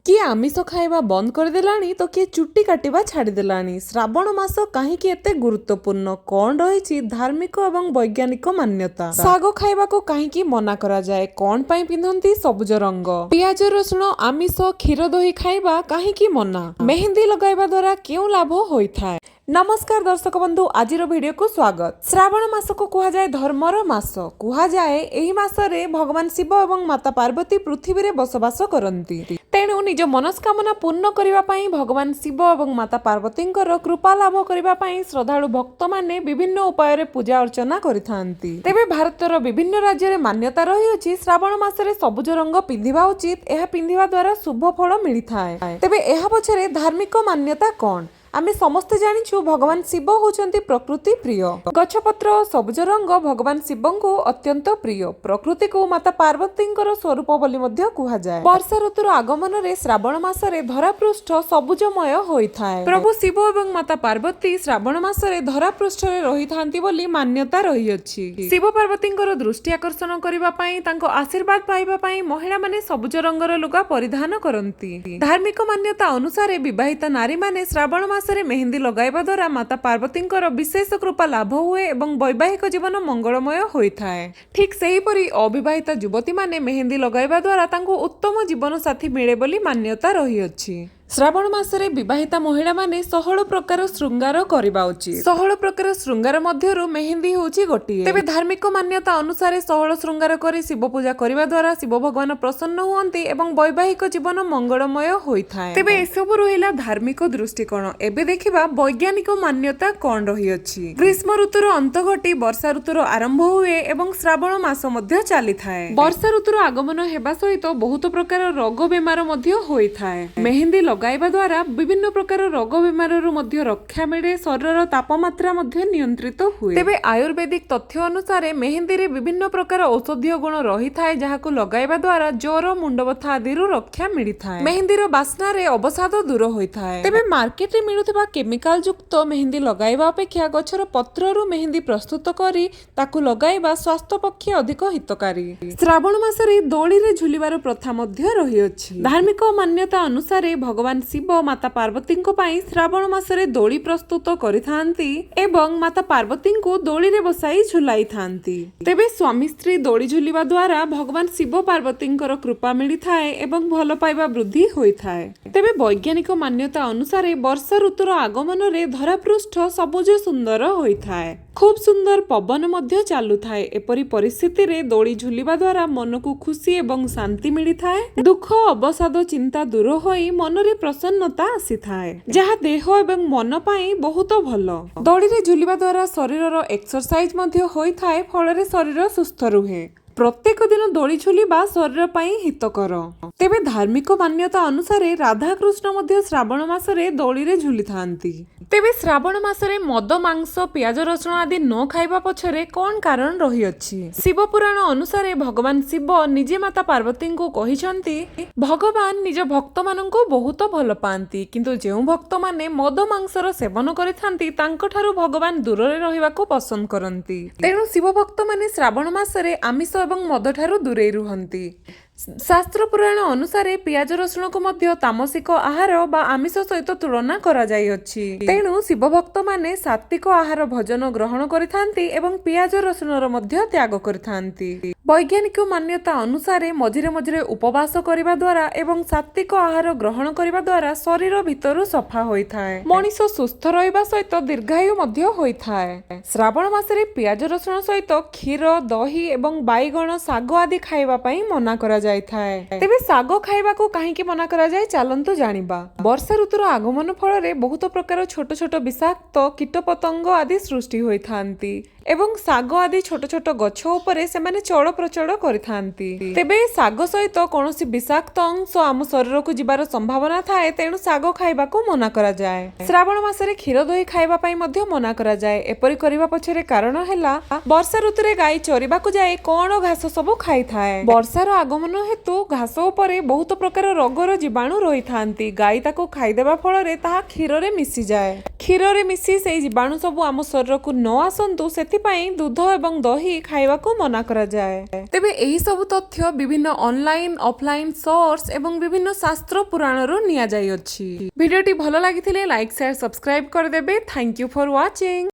किए आमिष खाइबा बंद करदेलानी तो किए चुट्टी काटिबा छाड़देलानी। श्रावण मास काहींकि एते गुरुत्वपूर्ण कौन रही धार्मिक एवं वैज्ञानिक मान्यता। साग खाइबा को काहींकि मना करा जाए, कौन पाई पिंधंती सबुज रंग। पियाज रसुण आमिष क्षीर दही खाइबा काहींकि मना। मेहंदी लगाइबा द्वारा केउ लाभ होइथाय। नमस्कार दर्शक बंधु, आज वीडियो को स्वागत। श्रावण मास को कहा जाए धर्मर मास। कहा जाए एही मासरे भगवान शिव एवं माता पार्वती पृथ्वी रे बसवास करती। तेणु निज मनस्कामना पूर्ण करबा पई भगवान शिव एवं माता पार्वतींकर कृपा लाभ करबा पई श्रद्धालु भक्त माने विभिन्न उपाय रे पूजा अर्चना करिथांती। तेबे भारतर विभिन्न राज्य रे मान्यता रही अछि श्रावण मासरे सबुज रंग पिंधिबा उचित। एहा पिंधिबा द्वारा शुभ फल मिलिथाय। तेबे एहा पछरे धार्मिक मान्यता कोन? आमे समस्ते जानिछु भगवान शिव होचंती प्रकृति प्रिय। गछपत्र सबुज रंग भगवान शिवंको अत्यंत प्रिय। प्रकृति को माता पार्वतींकर स्वरूप बोली मध्य कुहा जाए। वर्षा ऋतुर आगमन रे श्रावण मासरे धरापृष्ठ सबुजमय होइथाय। प्रभु शिव एवं माता पार्वती श्रावण मासरे धरापृष्ठ रे रहिथांती बोली मान्यता रही अछि। शिव पार्वतींकर दृष्टि आकर्षण करिबा पई तांको आशीर्वाद पाइबा पई महिला माने सबुज रंगर लुगा परिधान करंती। धार्मिक मान्यता अनुसार विवाहिता नारी माने श्रावण मास मेहंदी लगाइबा द्वारा माता पार्वतींकर विशेष कृपा लाभ हुए एवं वैवाहिक जीवन मंगलमय होइथाय। ठीक सेहीपरि अविवाहिता युवती माने मेहंदी लगाइबा द्वारा तांको उत्तम जीवन साथी मिले बोली मान्यता रही अछि। श्रावण मासरे विवाहिता महिला माने 16 प्रकार श्रृंगार करिबा उचित। 16 प्रकार श्रृंगार मध्यरु मेहंदी होची गोटिए। तेबे धार्मिक मान्यता अनुसार 16 श्रृंगार करी शिव पूजा करिबा द्वारा शिव भगवान प्रसन्न हुअंती एवं वैवाहिक जीवन मंगलमय होइथाय। तेबे एसबु रहिला धार्मिक दृष्टिकोण। एबे देखिबा वैज्ञानिक मान्यता कोन रही अछि। ग्रीष्म ऋतुर अंत घटी वर्षा ऋतुर आरंभ हुए एवं श्रावण मास मध्य चलिथाय। वर्षा ऋतुर आगमन हेबा सहित बहुत प्रकार रोग बेमार मध्य होइथाय। मेहंदी लगाइबा द्वारा विभिन्न प्रकार रोग बेमाररु मध्य रक्षा मिले, शरीर तापमात्रा मध्य नियंत्रित हुए। तेबे आयुर्वेदिक तथ्य अनुसार मेहंदी रे विभिन्न प्रकार औषधीय गुण रही थाए, जहाकु लगाइबा द्वारा ज्वर मुंडबथा आदिरु रक्षा मिलिथाए। मेहंदीर बास्ना रे अवसाद दूर होइथाए। तेबे मार्केट रे मिलुथिबा केमिकल युक्त मेहंदी लगाइबा अपेक्षा गछर पत्ररु मेहंदी प्रस्तुत करी ताकु लगाइबा स्वास्थ्य पक्षे अधिक हितकारी। श्रावण मासरे दोली रे झुलिबार प्रथा मध्य रही अछि। धार्मिक मान्यता अनुसार भगवान शिव माता पार्वती श्रावण मासरे दोली प्रस्तुत करिथांती एवं माता पार्वती को दोली रे बसाई झुलाई थांती। तेबे स्वामी स्त्री दोली झुलिबा द्वारा भगवान शिव पार्वती कृपा मिलिथाए एवं भल पाइबा वृद्धि होइथाए। तेबे वैज्ञानिक मान्यता अनुसार वर्षा ऋतुर आगमन रे धरापृष्ठ सबुज सुंदर होइथाए। खूब सुंदर पवन मध्य चालू थाए। एपरी परिस्थिति रे दोली झुलिबा द्वारा मन को खुशी एवं शांति मिलिथाए। दुख अवसाद चिंता दूर होई मन रे प्रसन्नता आसीथाए, जहा देह एवं मन पाई बहुत भल। दोली रे झुलिबा द्वारा शरीरर एक्सरसाइज मध्य होइथाए, फଳରେ शरीर सुस्थ रुहे। प्रत्येक दिन दोली झुलिबा शरीर पाई हितकर। तेबे धार्मिक मान्यता अनुसार राधा कृष्ण मध्य श्रावण मासरे दोली रे झुली थांती। तेबे श्रावण मासरे मद मांस पियाज रसुण आदि न खाइबा पछरे कोन कारण रही अछि? शिव पुराण अनुसार भगवान शिव निजे माता पार्वती को कहिसंती, भगवान निज भक्त माननको बहुत भल पांती, किंतु जेउ भक्त माने मद मांसर सेवन करिथांती तांको ठारू भगवान दूर रे रहिबाको पसंद करंती। तेणु शिव भक्त माने श्रावण मासरे आमिष एवं मद ठारू दूरे रुहंती। शास्त्र पुराण अनुसार पियाज रसुण को मध्य तामसिक आहार बा आमिष सहित तुलना करा जाई अछि। तेणु शिव भक्त माने सात्विक आहार भोजन ग्रहण करिथांती एवं पियाज रसुणर मध्य त्याग करिथांती। वैज्ञानिक मान्यता अनुसार मझिरे मझिरे उपवास करिबा द्वारा एवं सात्विक आहार ग्रहण करिबा द्वारा शरीर भितरु सफा होइथाय। मनीष सुस्थ रहिबा सहित दीर्घायु मध्य होइथाय। श्रावण मासरे पियाज रसुण सहित क्षीर दही एवं बाईगण साग आदि खाइबा पई मना करा जायथाय। तेबे साग खाइबा को काहेकि मना करा जाय चालंतु जानिबा। वर्षा ऋतुर आगमन फଳରେ बहुत प्रकार छोट छोट विषाक्त कीट पतंग आदि सृष्टि होइथांती एवं साग आदि छोट छोट गछ उपरे सेमाने चढ़ प्रचढ़ करिथांती। तेबे साग सहित कोनोसी विषाक्त अंश आम शरीर को जिबार संभावना थाए, तेणु साग खाइबा को मना करा जाय। श्रावण मासरे क्षीर दही खाइबा पई मध्य मना करा जाय। एपरि करिबा पछरे कारण हैला वर्षा ऋतुरे गाई चरिबा को जाय कोन घास सब खाइ थाए। वर्षार आगमन हेतु घास उपरे बहुत प्रकार रोगर जीवाणु रही थांती। गाई ताको खाइ देबा फଳରେ ताहा क्षीर रे मिसि जाय। କ୍ଷୀରରେ ମିଶି ସେଇ ଜୀବାଣୁ ସବୁ ଆମ ଶରୀରକୁ ନ ଆସନ୍ତୁ ସେଥିପାଇଁ ଦୁଧ ଏବଂ ଦହି ଖାଇବାକୁ ମନା କରାଯାଏ। ତେବେ ଏହି ସବୁ ତଥ୍ୟ ବିଭିନ୍ନ ଅନଲାଇନ ଅଫଲାଇନ ସୋର୍ସ ଏବଂ ବିଭିନ୍ନ ଶାସ୍ତ୍ର ପୁରାଣରୁ ନିଆଯାଇଅଛି। ଭିଡିଓଟି ଭଲ ଲାଗିଥିଲେ ଲାଇକ୍ ସେୟାର ସବସ୍କ୍ରାଇବ କରିଦେବେ। Thank you for watching.